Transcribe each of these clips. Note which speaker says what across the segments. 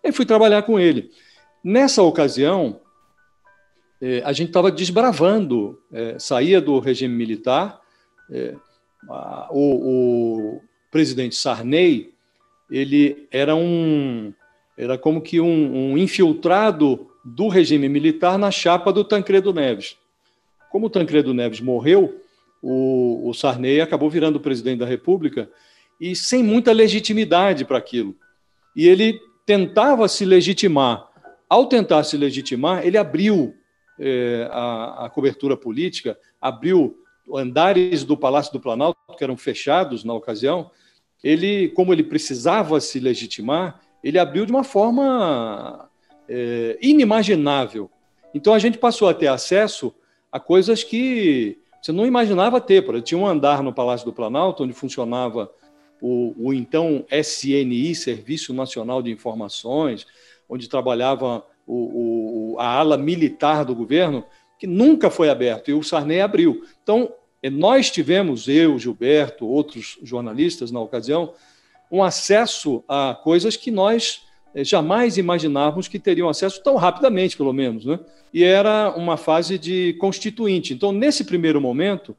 Speaker 1: E fui trabalhar com ele. Nessa ocasião, a gente estava desbravando, saía do regime militar, o presidente Sarney, ele era como que um infiltrado do regime militar na chapa do Tancredo Neves. Como o Tancredo Neves morreu, o Sarney acabou virando presidente da República e sem muita legitimidade para aquilo. E ele tentava se legitimar. Ao tentar se legitimar, ele abriu a cobertura política, abriu andares do Palácio do Planalto, que eram fechados na ocasião. Como ele precisava se legitimar, ele abriu de uma forma inimaginável. Então, a gente passou a ter acesso a coisas que você não imaginava ter. Tinha um andar no Palácio do Planalto, onde funcionava o então SNI, Serviço Nacional de Informações, onde trabalhava a ala militar do governo, que nunca foi aberto, e o Sarney abriu. Então, nós tivemos, eu, Gilberto, outros jornalistas na ocasião, um acesso a coisas que nós jamais imaginávamos que teriam acesso tão rapidamente, pelo menos, né? E era uma fase de constituinte. Então, nesse primeiro momento,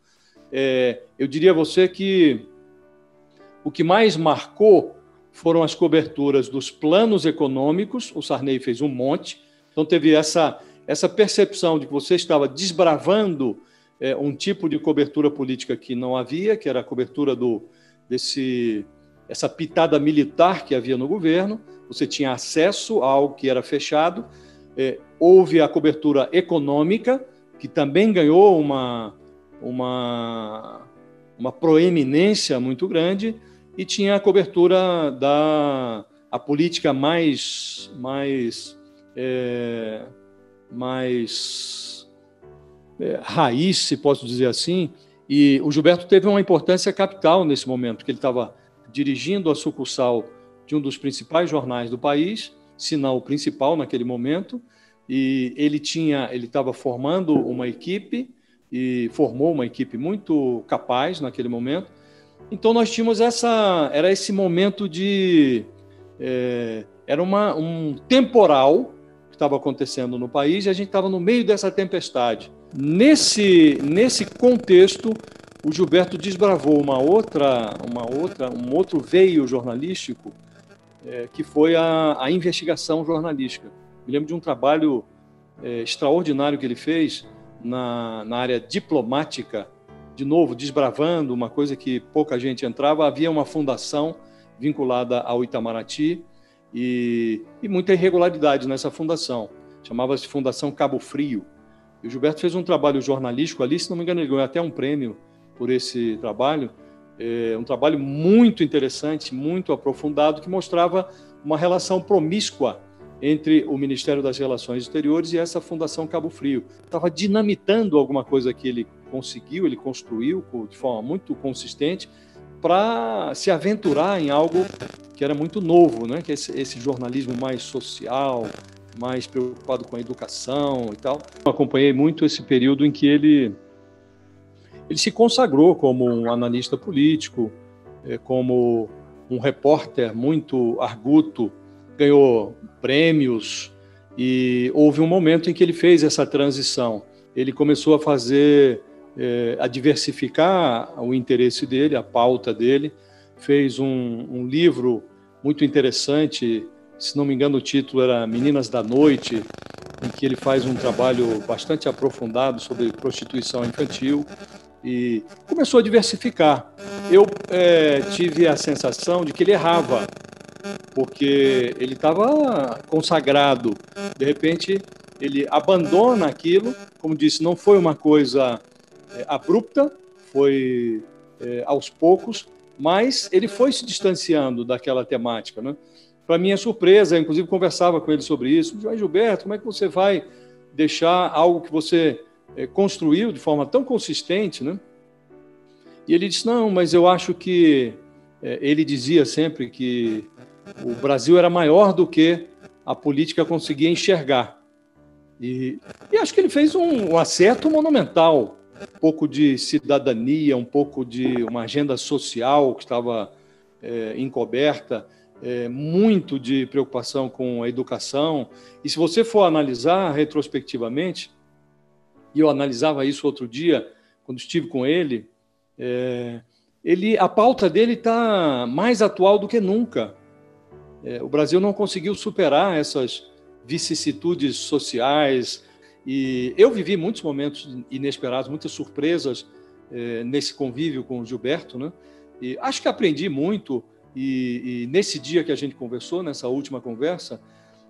Speaker 1: eu diria a você que o que mais marcou foram as coberturas dos planos econômicos. O Sarney fez um monte. Então, teve essa percepção de que você estava desbravando um tipo de cobertura política que não havia, que era a cobertura essa pitada militar que havia no governo. Você tinha acesso a algo que era fechado. Houve a cobertura econômica, que também ganhou uma proeminência muito grande, e tinha a cobertura da política mais raiz, se posso dizer assim, e o Gilberto teve uma importância capital nesse momento, porque ele estava dirigindo a sucursal de um dos principais jornais do país, se não o principal naquele momento, e ele estava formando uma equipe, e formou uma equipe muito capaz naquele momento. Então, nós tínhamos era esse momento era um temporal que estava acontecendo no país, e a gente estava no meio dessa tempestade. Nesse contexto, o Gilberto desbravou um outro veio jornalístico, que foi a investigação jornalística. Me lembro de um trabalho extraordinário que ele fez na área diplomática, de novo, desbravando uma coisa que pouca gente entrava. Havia uma fundação vinculada ao Itamaraty e muita irregularidade nessa fundação. Chamava-se Fundação Cabo Frio. E o Gilberto fez um trabalho jornalístico ali, se não me engano, ele ganhou até um prêmio por esse trabalho. Um trabalho muito interessante, muito aprofundado, que mostrava uma relação promíscua entre o Ministério das Relações Exteriores e essa Fundação Cabo Frio. Estava dinamitando alguma coisa que ele construiu de forma muito consistente para se aventurar em algo que era muito novo, né? Que é esse jornalismo mais social, mais preocupado com a educação e tal. Eu acompanhei muito esse período em que ele se consagrou como um analista político, como um repórter muito arguto, ganhou prêmios, e houve um momento em que ele fez essa transição. Ele começou a diversificar o interesse dele, a pauta dele, fez um livro muito interessante, se não me engano o título era Meninas da Noite, em que ele faz um trabalho bastante aprofundado sobre prostituição infantil, e começou a diversificar. Eu tive a sensação de que ele errava, porque ele estava consagrado. De repente, ele abandona aquilo. Como disse, não foi uma coisa abrupta, foi aos poucos, mas ele foi se distanciando daquela temática, né? Para minha surpresa, eu, inclusive, conversava com ele sobre isso. Mas, Gilberto, como é que você vai deixar algo que você construiu de forma tão consistente, né? E ele disse, não, mas eu acho que... ele dizia sempre que o Brasil era maior do que a política conseguia enxergar. E acho que ele fez um acerto monumental, um pouco de cidadania, um pouco de uma agenda social que estava encoberta. muito de preocupação com a educação. E se você for analisar retrospectivamente, e eu analisava isso outro dia, quando estive com ele, a pauta dele está mais atual do que nunca. O Brasil não conseguiu superar essas vicissitudes sociais, e eu vivi muitos momentos inesperados, muitas surpresas nesse convívio com o Gilberto, né? E acho que aprendi muito, e nesse dia que a gente conversou, nessa última conversa,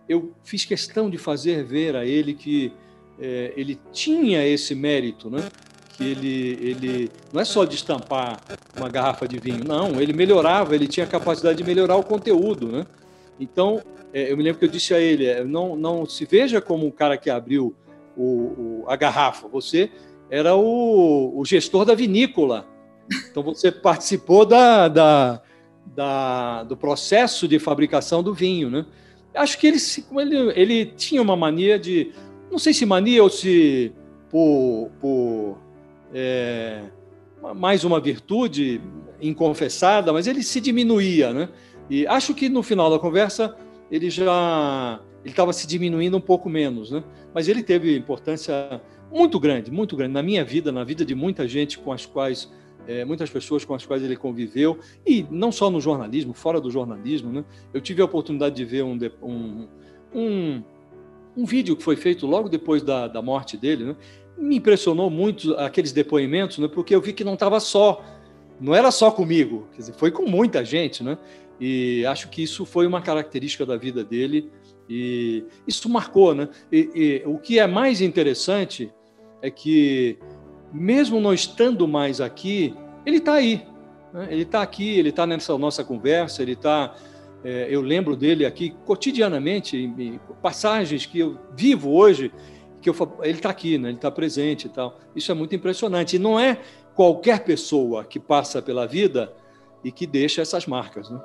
Speaker 1: eu fiz questão de fazer ver a ele que ele tinha esse mérito, né? Que ele não é só de estampar uma garrafa de vinho, não, ele melhorava, ele tinha a capacidade de melhorar o conteúdo, né? Então, eu me lembro que eu disse a ele, não se veja como um cara que abriu a garrafa, você era o gestor da vinícola, então você participou do processo de fabricação do vinho, né? Acho que ele tinha uma mania de, não sei se mania ou se mais uma virtude inconfessada, mas ele se diminuía, né? E acho que no final da conversa ele estava se diminuindo um pouco menos, né? Mas ele teve importância muito grande na minha vida, na vida de muita gente com as quais muitas pessoas com as quais ele conviveu, e não só no jornalismo, fora do jornalismo, né? Eu tive a oportunidade de ver um vídeo que foi feito logo depois da morte dele, né? Me impressionou muito aqueles depoimentos, né? Porque eu vi que não era só comigo, quer dizer, foi com muita gente, né? E acho que isso foi uma característica da vida dele, e isso marcou, né? E o que é mais interessante é que, mesmo não estando mais aqui, ele está aí, né? Ele está aqui, ele está nessa nossa conversa, eu lembro dele aqui cotidianamente, em passagens que eu vivo hoje, ele está aqui, né? Ele está presente e tal. Isso é muito impressionante. E não é qualquer pessoa que passa pela vida e que deixa essas marcas, né?